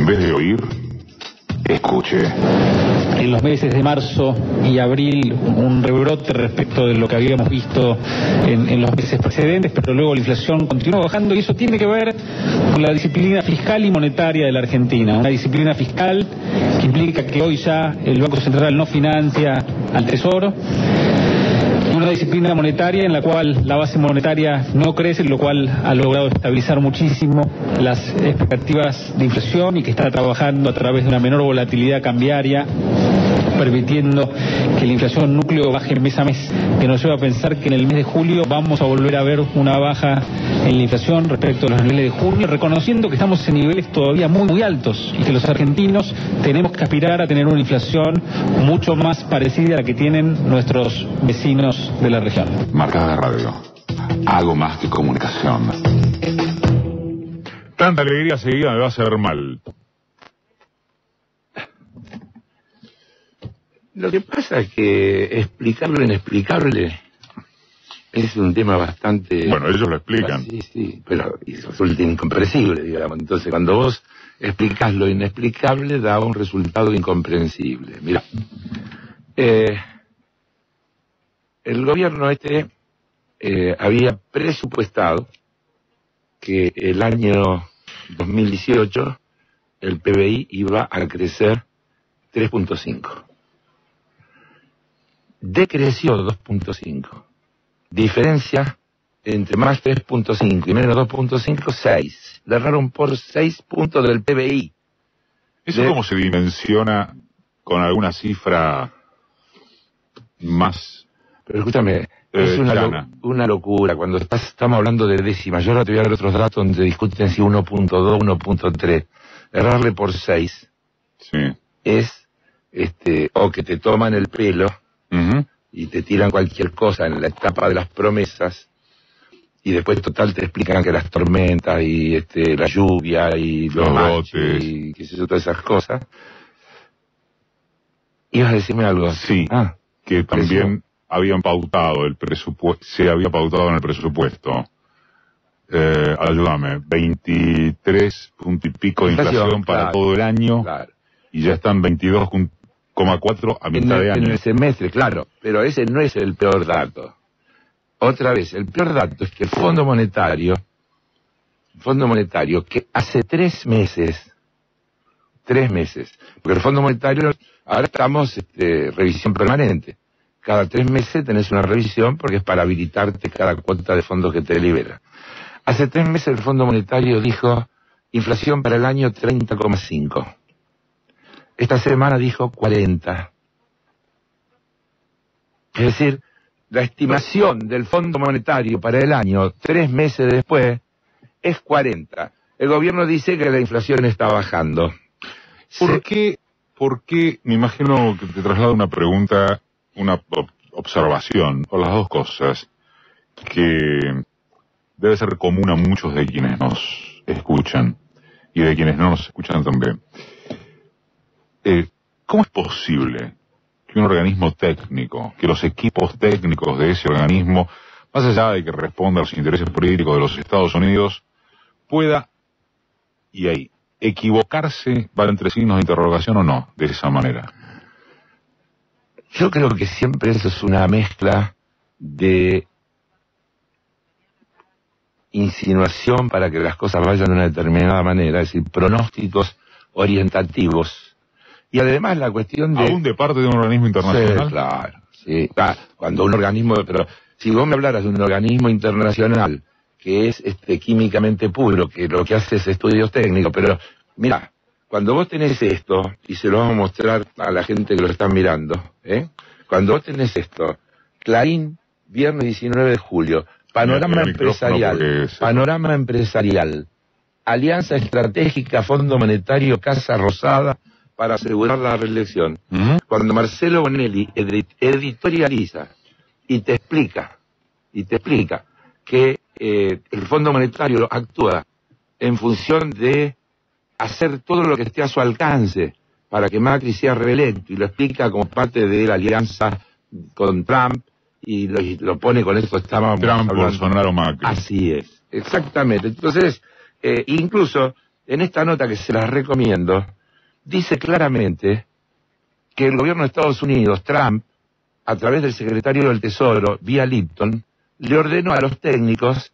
en vez de oír, escuche. En los meses de marzo y abril un rebrote respecto de lo que habíamos visto en los meses precedentes, pero luego la inflación continuó bajando y eso tiene que ver con la disciplina fiscal y monetaria de la Argentina. Una disciplina fiscal que implica que hoy ya el Banco Central no financia al Tesoro. Una disciplina monetaria en la cual la base monetaria no crece, lo cual ha logrado estabilizar muchísimo las expectativas de inflación y que está trabajando a través de una menor volatilidad cambiaria, permitiendo que la inflación núcleo baje mes a mes, que nos lleva a pensar que en el mes de julio vamos a volver a ver una baja en la inflación respecto a los niveles de junio, reconociendo que estamos en niveles todavía muy altos y que los argentinos tenemos que aspirar a tener una inflación mucho más parecida a la que tienen nuestros vecinos de la región. Marca de radio. Hago más que comunicación. Tanta alegría seguida me va a hacer mal. Lo que pasa es que explicar lo inexplicable es un tema bastante... Bueno, ellos lo explican. Sí, pero resulta incomprensible, digamos. Entonces, cuando vos explicás lo inexplicable, da un resultado incomprensible. Mira, el gobierno había presupuestado que el año 2018 el PBI iba a crecer 3.5. Decreció 2.5. Diferencia entre más 3.5 y menos 2.5, 6. Le erraron por 6 puntos del PBI. ¿Eso cómo se dimensiona con alguna cifra más? Pero escúchame, es una locura. Cuando estamos hablando de décimas, yo ahora te voy a dar otros datos donde discuten si 1.2, 1.3. Errarle por 6 sí. Es, o que te toman el pelo y te tiran cualquier cosa en la etapa de las promesas y después total te explican que las tormentas y la lluvia y los brotes y qué sé yo, todas esas cosas. ¿Ibas a decirme algo? Sí, que también habían pautado el presupuesto, se había pautado en el presupuesto. Ayúdame, 23 punto y pico de inflación para todo el año, y ya están 22,4 a mitad de año. En el semestre, claro, pero ese no es el peor dato. Otra vez, el peor dato es que el Fondo Monetario que hace 3 meses, porque el Fondo Monetario, ahora estamos revisión permanente. Cada 3 meses tenés una revisión porque es para habilitarte cada cuota de fondos que te libera. Hace 3 meses el Fondo Monetario dijo inflación para el año 30,5. Esta semana dijo 40. Es decir, la estimación del Fondo Monetario para el año 3 meses después es 40. El gobierno dice que la inflación está bajando. ¿Por qué? Me imagino que te traslado una pregunta, una observación, o las dos cosas, que debe ser común a muchos de quienes nos escuchan, y de quienes no nos escuchan también. ¿Cómo es posible que un organismo técnico, que los equipos técnicos de ese organismo, más allá de que responda a los intereses políticos de los Estados Unidos, pueda, y ahí, equivocarse, va entre signos de interrogación o no, de esa manera? Yo creo que siempre eso es una mezcla de insinuación para que las cosas vayan de una determinada manera, es decir, pronósticos orientativos. Y además la cuestión de... ¿Aún de parte de un organismo internacional? Sí, claro, sí. Cuando un organismo... Pero si vos me hablaras de un organismo internacional que es químicamente puro, que lo que hace es estudios técnicos, pero mira, cuando vos tenés esto, y se lo vamos a mostrar a la gente que lo está mirando, cuando vos tenés esto, Clarín, viernes 19 de julio, panorama empresarial, alianza estratégica, Fondo Monetario, Casa Rosada, para asegurar la reelección. Cuando Marcelo Bonelli editorializa y te explica que el Fondo Monetario actúa en función de hacer todo lo que esté a su alcance para que Macri sea reelecto, y lo explica como parte de la alianza con Trump, y lo pone con esto, estábamos Trump, Bolsonaro, Macri. Así es, exactamente. Entonces, incluso en esta nota que se las recomiendo, dice claramente que el gobierno de Estados Unidos, Trump, a través del secretario del Tesoro, vía Lipton, le ordenó a los técnicos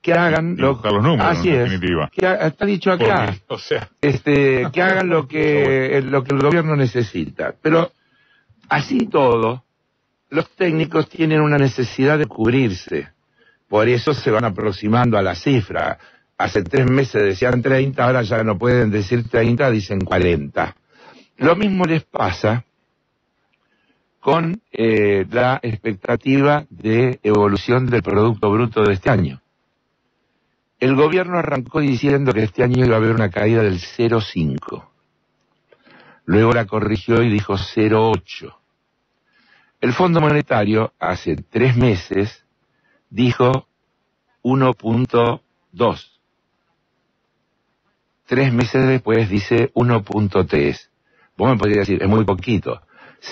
que hagan los números, así en es, definitiva. Está dicho acá, porque, o sea, que hagan lo que el gobierno necesita. Pero así todo, los técnicos tienen una necesidad de cubrirse. Por eso se van aproximando a la cifra. Hace 3 meses decían 30, ahora ya no pueden decir 30, dicen 40. Lo mismo les pasa con la expectativa de evolución del Producto Bruto de este año. El gobierno arrancó diciendo que este año iba a haber una caída del 0,5. Luego la corrigió y dijo 0,8. El Fondo Monetario hace 3 meses dijo 1,2. 3 meses después dice 1,3. Vos me podrías decir, es muy poquito.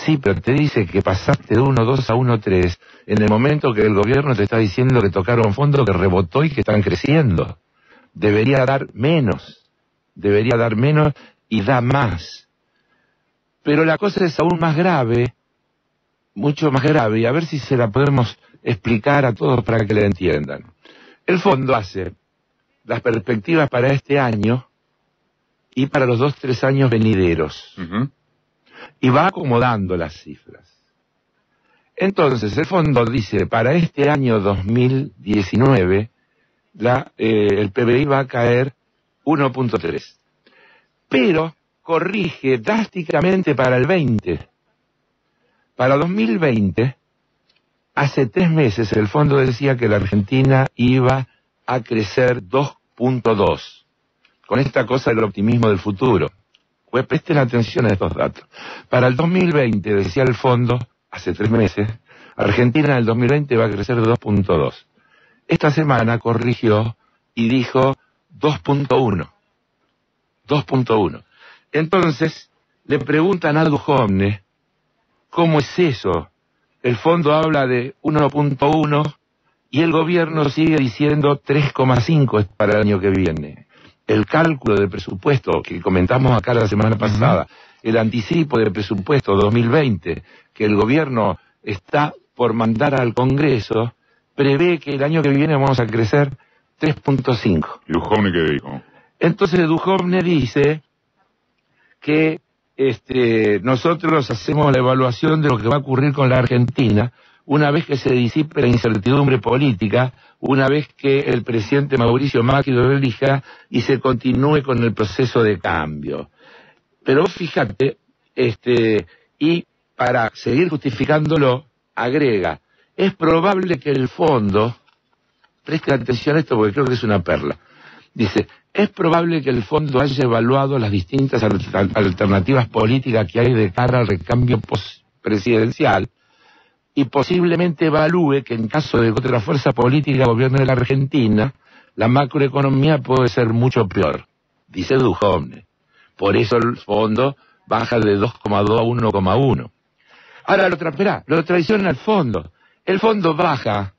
Sí, pero te dice que pasaste de 1,2 a 1,3 en el momento que el gobierno te está diciendo que tocaron fondo, que rebotó y que están creciendo. Debería dar menos y da más. Pero la cosa es aún más grave, mucho más grave, y a ver si se la podemos explicar a todos para que la entiendan. El fondo hace las perspectivas para este año y para los 2-3 años venideros. Y va acomodando las cifras. Entonces, el fondo dice, para este año 2019, el PBI va a caer 1,3. Pero corrige drásticamente para el 20. Para 2020, hace 3 meses el fondo decía que la Argentina iba a crecer 2,2. Con esta cosa del optimismo del futuro. Pues presten atención a estos datos. Para el 2020, decía el fondo, hace 3 meses, Argentina en el 2020 va a crecer 2,2. Esta semana corrigió y dijo 2,1. 2,1. Entonces, le preguntan a Duhovne, ¿cómo es eso? El fondo habla de 1,1 y el gobierno sigue diciendo 3,5 para el año que viene. El cálculo de presupuesto que comentamos acá la semana pasada, el anticipo de presupuesto 2020 que el gobierno está por mandar al Congreso, prevé que el año que viene vamos a crecer 3,5. ¿Y Duhovne qué dijo? Entonces Duhovne dice que nosotros hacemos la evaluación de lo que va a ocurrir con la Argentina una vez que se disipe la incertidumbre política, una vez que el presidente Mauricio Macri lo elija y se continúe con el proceso de cambio. Pero fíjate, y para seguir justificándolo, agrega, es probable que el fondo, preste atención a esto porque creo que es una perla, dice, es probable que el fondo haya evaluado las distintas alternativas políticas que hay de cara al recambio presidencial y posiblemente evalúe que en caso de que otra fuerza política gobierne la Argentina, la macroeconomía puede ser mucho peor, dice Duhovne. Por eso el fondo baja de 2,2 a 1,1. Ahora lo traiciona el fondo. El fondo baja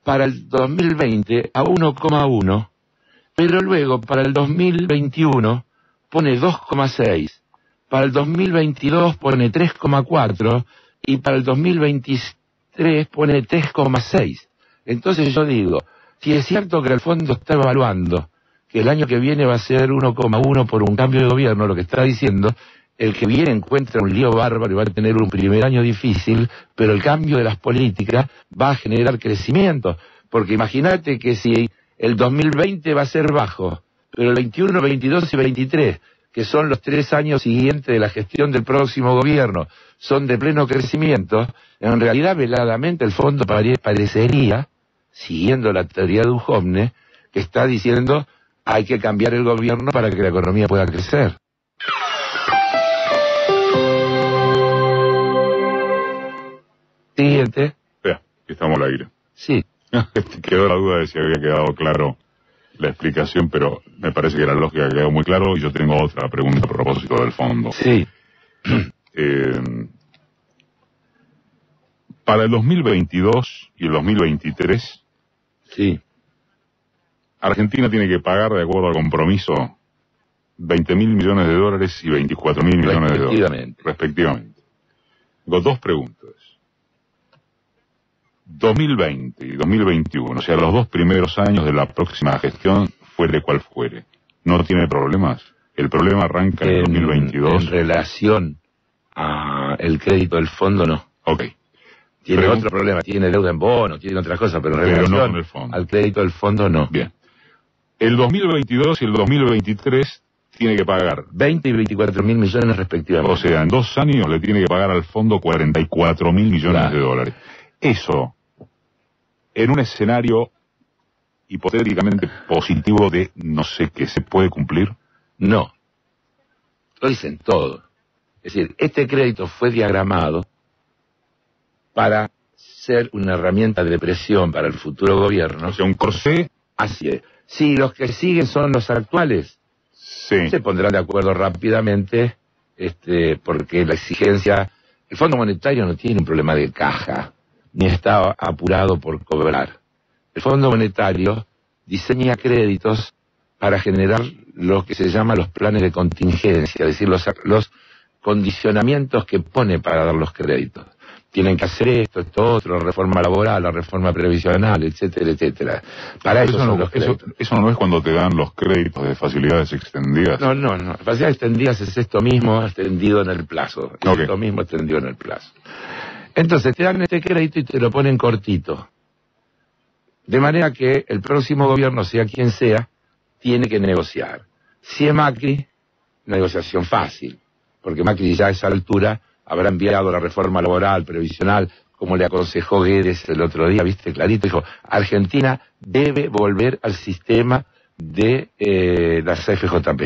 para el 2020 a 1,1, pero luego para el 2021 pone 2,6, para el 2022 pone 3,4 y para el 2023 pone 3,6. Entonces yo digo, si es cierto que el fondo está evaluando que el año que viene va a ser 1,1 por un cambio de gobierno, lo que está diciendo, el que viene encuentra un lío bárbaro y va a tener un primer año difícil, pero el cambio de las políticas va a generar crecimiento, porque imagínate que si el 2020 va a ser bajo, pero el 21, 22 y 23, que son los 3 años siguientes de la gestión del próximo gobierno, son de pleno crecimiento, en realidad veladamente el fondo parecería, siguiendo la teoría de Duhovne, que está diciendo hay que cambiar el gobierno para que la economía pueda crecer. Siguiente. Estamos al aire. Sí. Quedó la duda de si había quedado claro la explicación, pero me parece que la lógica quedó muy claro y yo tengo otra pregunta a propósito del fondo. Sí. Para el 2022 y el 2023, sí, Argentina tiene que pagar, de acuerdo al compromiso 20.000 millones de dólares y 24.000 millones de dólares. Respectivamente. Tengo dos preguntas. 2020 y 2021, o sea, los dos primeros años de la próxima gestión, fuere cual fuere, ¿no tiene problemas? El problema arranca en 2022. En relación a el crédito del fondo, no. Ok. Tiene otro problema, tiene deuda en bonos, tiene otras cosas, pero en relación no con el fondo. Al crédito del fondo, no. Bien. El 2022 y el 2023 tiene que pagar 20 y 24.000 millones respectivamente. O sea, en 2 años le tiene que pagar al fondo 44.000 millones de dólares. Eso, en un escenario hipotéticamente positivo de no sé qué, ¿se puede cumplir? No. Lo dicen todo. Es decir, este crédito fue diagramado para ser una herramienta de presión para el futuro gobierno. O sea, un corsé. Así es. Si los que siguen son los actuales, sí, se pondrán de acuerdo rápidamente, porque la exigencia... El Fondo Monetario no tiene un problema de caja, ni está apurado por cobrar. El Fondo Monetario diseña créditos para generar lo que se llama los planes de contingencia, es decir, los condicionamientos que pone para dar los créditos. Tienen que hacer esto, otro, reforma laboral, la reforma previsional, etcétera, etcétera. Para eso son los créditos. Eso no es cuando te dan los créditos de facilidades extendidas. No. Facilidades extendidas es esto mismo extendido en el plazo. Okay. Esto mismo extendido en el plazo. Entonces te dan este crédito y te lo ponen cortito. De manera que el próximo gobierno, sea quien sea, tiene que negociar. Si es Macri, negociación fácil. Porque Macri ya a esa altura habrá enviado la reforma laboral, previsional, como le aconsejó Guedes el otro día, viste, clarito, dijo, Argentina debe volver al sistema de las FJP.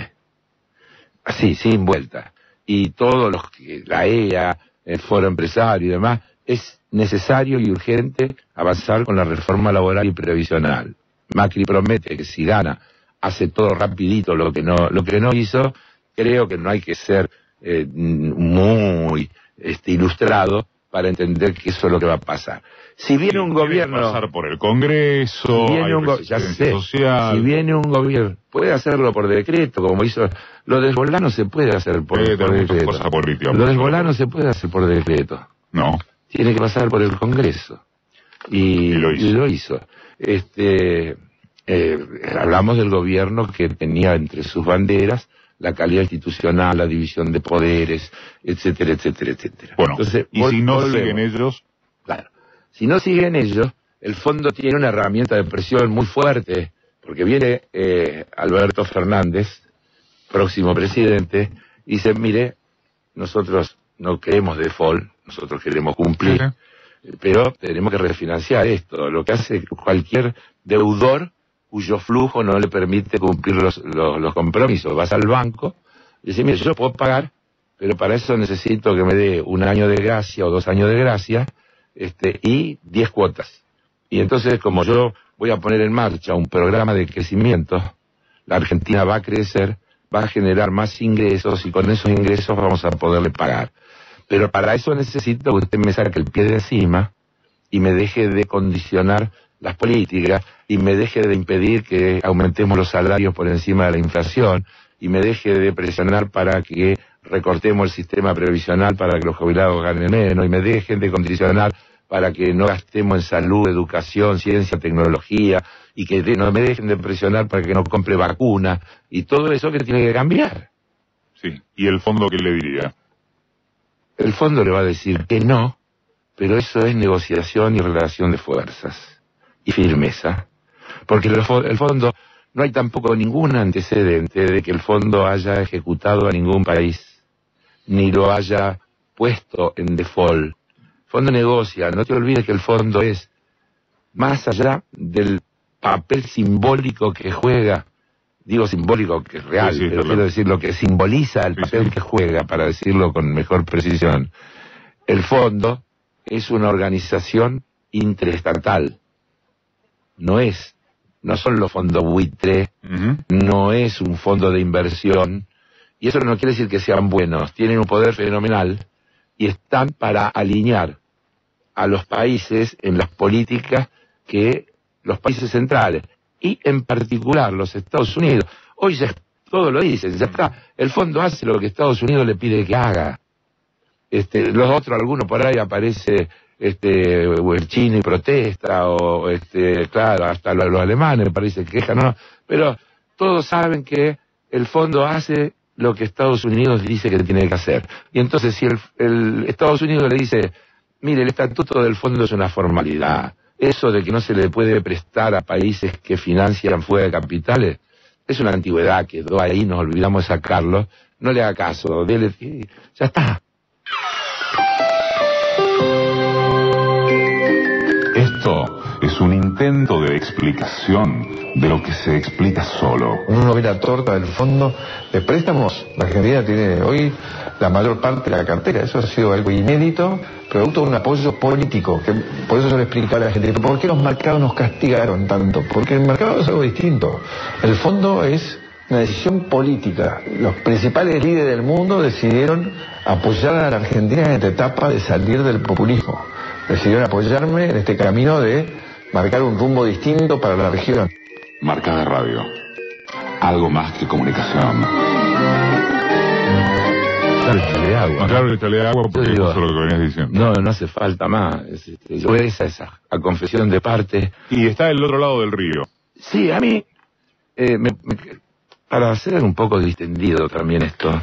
Así, sin vuelta. Y todos los que, la EA, el Foro Empresario y demás, es necesario y urgente avanzar con la reforma laboral y previsional. Macri promete que si gana, hace todo rapidito lo que no hizo. Creo que no hay que ser muy ilustrado para entender que eso es lo que va a pasar. Si viene un gobierno... pasar por el Congreso, si viene social... Si viene un gobierno, puede hacerlo por decreto, como hizo... Lo del Bolano se puede hacer por decreto. Lo del Bolano se puede hacer por decreto. No. Tiene que pasar por el Congreso. Y lo hizo. Hablamos del gobierno que tenía entre sus banderas la calidad institucional, la división de poderes, etcétera, etcétera, etcétera. Bueno, entonces, y si no siguen ellos... Claro, si no siguen ellos, el fondo tiene una herramienta de presión muy fuerte, porque viene Alberto Fernández, próximo presidente, y dice, mire, nosotros no queremos default, nosotros queremos cumplir, pero tenemos que refinanciar esto, lo que hace cualquier deudor cuyo flujo no le permite cumplir los compromisos. Vas al banco y dices, mire, yo puedo pagar, pero para eso necesito que me dé 1 año de gracia o 2 años de gracia, y 10 cuotas. Y entonces, como yo voy a poner en marcha un programa de crecimiento, la Argentina va a crecer, va a generar más ingresos, y con esos ingresos vamos a poderle pagar. Pero para eso necesito que usted me saque el pie de encima y me deje de condicionar las políticas, y me deje de impedir que aumentemos los salarios por encima de la inflación, y me deje de presionar para que recortemos el sistema previsional para que los jubilados ganen menos, y me dejen de condicionar para que no gastemos en salud, educación, ciencia, tecnología, y que no me dejen de presionar para que no compre vacuna, y todo eso que tiene que cambiar. Sí, ¿y el fondo qué le diría? El fondo le va a decir que no, pero eso es negociación y relación de fuerzas y firmeza, porque el fondo, no hay tampoco ningún antecedente de que el fondo haya ejecutado a ningún país, ni lo haya puesto en default. El fondo negocia, no te olvides que el fondo es, más allá del papel simbólico que juega, digo simbólico que es real, pero claro, quiero decir lo que simboliza el papel que juega, para decirlo con mejor precisión. El fondo es una organización interestatal. No son los fondos buitre, no es un fondo de inversión, y eso no quiere decir que sean buenos, tienen un poder fenomenal, y están para alinear a los países en las políticas que los países centrales, y en particular los Estados Unidos. Hoy ya es Todo lo dicen, ya está. El fondo hace lo que Estados Unidos le pide que haga. Los otros, algunos por ahí aparece, o el chino y protesta, o claro, hasta los alemanes me parece que quejan, no, pero todos saben que el fondo hace lo que Estados Unidos dice que tiene que hacer. Y entonces si el Estados Unidos le dice, mire, el estatuto del fondo es una formalidad, eso de que no se le puede prestar a países que financian fuga de capitales, es una antigüedad, quedó ahí, nos olvidamos de sacarlo, no le haga caso, ya está. Esto es un intento de explicación de lo que se explica solo. Uno ve la torta del fondo de préstamos. La Argentina tiene hoy la mayor parte de la cartera. Eso ha sido algo inédito, producto de un apoyo político. Que por eso yo le explicaba a la gente, ¿por qué los mercados nos castigaron tanto? Porque el mercado es algo distinto. El fondo es una decisión política. Los principales líderes del mundo decidieron apoyar a la Argentina en esta etapa de salir del populismo. Decidieron apoyarme en este camino de marcar un rumbo distinto para la región. Marca de radio. Algo más que comunicación. Claro, échale agua. Claro, échale agua porque eso es lo que venías diciendo. No hace falta más. Yo esa a confesión de parte. Y está del otro lado del río. Sí, a mí, para hacer un poco distendido también esto,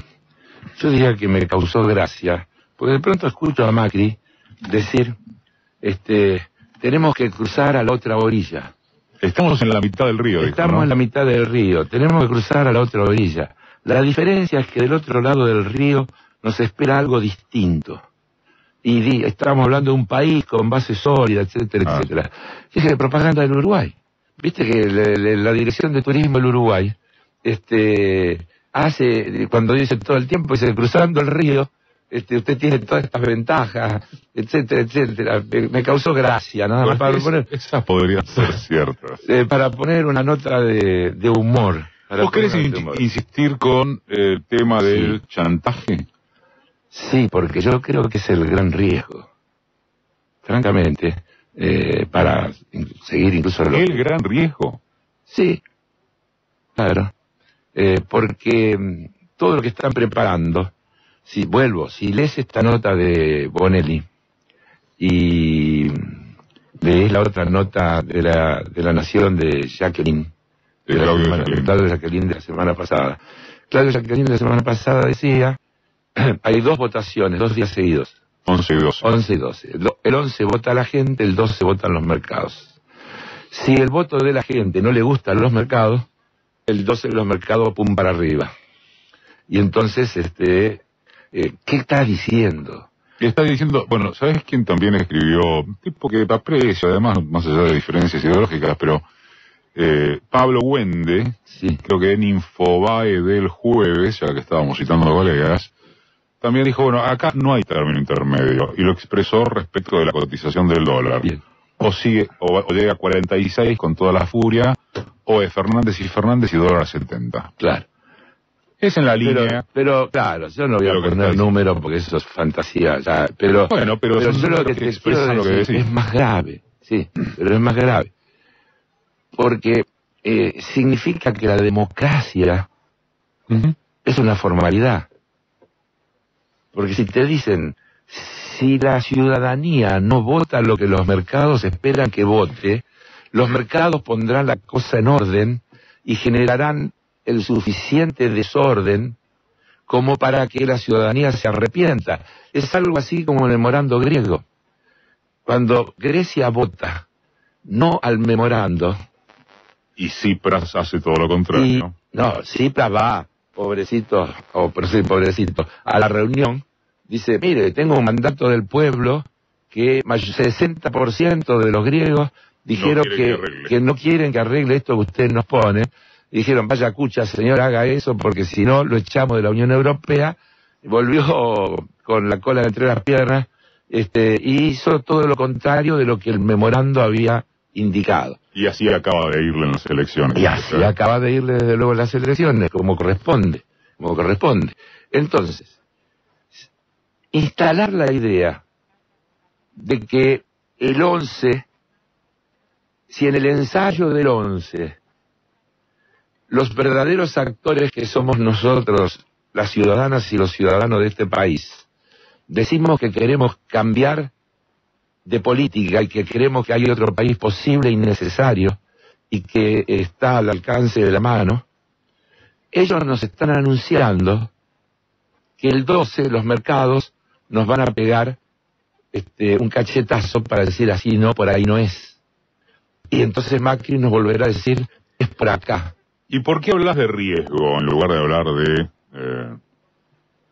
yo diría que me causó gracia, porque de pronto escucho a Macri decir, tenemos que cruzar a la otra orilla. Estamos en la mitad del río. Estamos dijo, ¿no? en la mitad del río, tenemos que cruzar a la otra orilla. La diferencia es que del otro lado del río nos espera algo distinto. Y estamos hablando de un país con base sólida, etcétera, etcétera. Fíjate, propaganda del Uruguay. Viste que la Dirección de Turismo del Uruguay hace, cuando dice todo el tiempo, dice, cruzando el río, usted tiene todas estas ventajas, etcétera, etcétera. Me causó gracia, nada más para poner... Esas podrían ser ciertas. Para poner una nota de humor. ¿Vos querés insistir con el tema del chantaje? Sí, porque yo creo que es el gran riesgo. Francamente, para seguir incluso... ¿El gran riesgo? Sí, claro. Porque todo lo que están preparando... Si lees esta nota de Bonelli y lees la otra nota de la Nación de Jacqueline, Claudio Jacqueline de la semana pasada. Claudio Jacqueline de la semana pasada decía, hay dos votaciones, 2 días seguidos. 11 y 12. 11 y 12. El 11 vota la gente, el 12 votan los mercados. Si el voto de la gente no le gustan los mercados, el 12 de los mercados pum para arriba. Y entonces, ¿qué está diciendo? Está diciendo, bueno, ¿sabes quién también escribió? Un tipo que aprecio, además, más allá de diferencias ideológicas, pero Pablo Wende, sí. Creo que en Infobae del jueves, ya que estábamos citando a colegas, también dijo, bueno, acá no hay término intermedio, y lo expresó respecto de la cotización del dólar. Bien. O sigue, o llega a 46 con toda la furia, o es Fernández y dólar a 70. Claro. Es en la línea. Pero claro, yo no voy a poner números porque eso es fantasía ya, pero bueno, pero yo lo que te quiero decir es más grave, sí, pero es más grave. Porque significa que la democracia es una formalidad. Porque si te dicen, si la ciudadanía no vota lo que los mercados esperan que vote, los mercados pondrán la cosa en orden y generarán el suficiente desorden como para que la ciudadanía se arrepienta. Es algo así como el memorando griego. Cuando Grecia vota no al memorando... Y Tsipras hace todo lo contrario. Tsipras va, pobrecito, a la reunión, dice, mire, tengo un mandato del pueblo que 60% de los griegos dijeron que no quieren que arregle esto que usted nos pone. Y dijeron, vaya cucha, señor, haga eso, porque si no, lo echamos de la Unión Europea. Volvió con la cola entre las piernas, y hizo todo lo contrario de lo que el memorando había indicado. Y así acaba de irle en las elecciones. Y así acaba de irle, desde luego, en las elecciones, como corresponde. Entonces, instalar la idea de que el 11, si en el ensayo del 11... los verdaderos actores que somos nosotros, las ciudadanas y los ciudadanos de este país, decimos que queremos cambiar de política y que creemos que hay otro país posible y necesario y que está al alcance de la mano, ellos nos están anunciando que el 12 los mercados nos van a pegar un cachetazo para decir así no, por ahí no es. Y entonces Macri nos volverá a decir, es por acá. ¿Y por qué hablas de riesgo en lugar de hablar de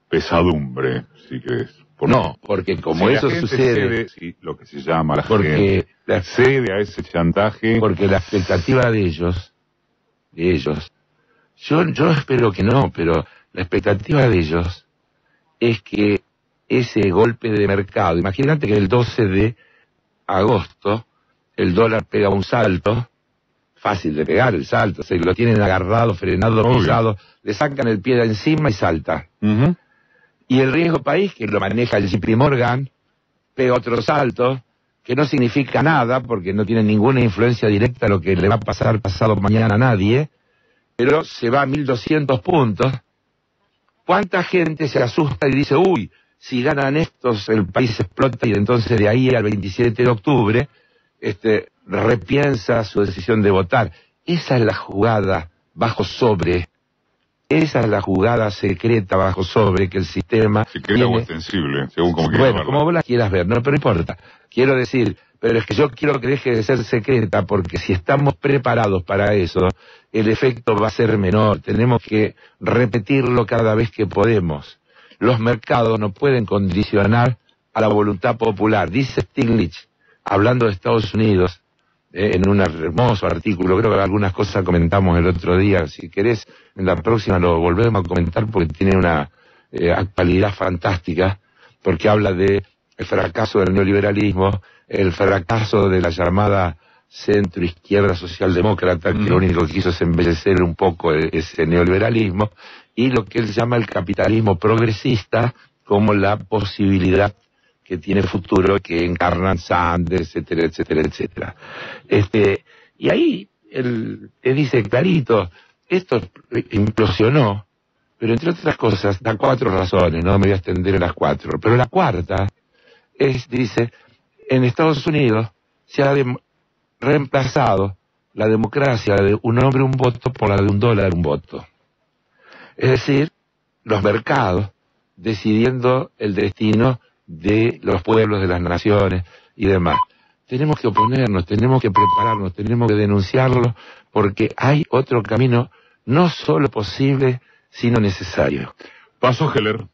pesadumbre, si querés? No, porque como si eso sucede... Sí, lo que se llama la porque gente cede a ese chantaje. Porque la expectativa de ellos, yo espero que no, pero la expectativa de ellos es que ese golpe de mercado, imagínate que el 12 de agosto el dólar pega un salto, fácil de pegar el salto, se lo tienen agarrado, frenado, pisado, le sacan el pie de encima y salta. Y el riesgo país, que lo maneja el JP Morgan, pega otro salto, que no significa nada, porque no tiene ninguna influencia directa a lo que le va a pasar pasado mañana a nadie, pero se va a 1.200 puntos. ¿Cuánta gente se asusta y dice, uy, si ganan estos, el país explota, y entonces de ahí al 27 de octubre, repiensa su decisión de votar? Esa es la jugada bajo sobre. Esa es la jugada secreta bajo sobre que el sistema... Secreta o extensible, según como quieras verla. Bueno, como vos la quieras ver, no importa. Quiero decir, pero es que yo quiero que deje de ser secreta, porque si estamos preparados para eso, el efecto va a ser menor. Tenemos que repetirlo cada vez que podemos. Los mercados no pueden condicionar a la voluntad popular. Dice Stiglitz, hablando de Estados Unidos, en un hermoso artículo, creo que algunas cosas comentamos el otro día, si querés, en la próxima lo volvemos a comentar porque tiene una actualidad fantástica, porque habla de el fracaso del neoliberalismo, el fracaso de la llamada centro-izquierda socialdemócrata, que lo único que quiso es embellecer un poco ese neoliberalismo, y lo que él llama el capitalismo progresista como la posibilidad que tiene futuro, que encarnan Sanders, etcétera, etcétera, etcétera. Y ahí él dice clarito, esto implosionó, pero entre otras cosas da 4 razones, no me voy a extender en las 4, pero la cuarta dice, en Estados Unidos se ha reemplazado la democracia de un hombre un voto por la de $1 un voto. Es decir, los mercados decidiendo el destino de los pueblos, de las naciones y demás. Tenemos que oponernos, tenemos que prepararnos, tenemos que denunciarlo, porque hay otro camino no solo posible, sino necesario. Paso Heller.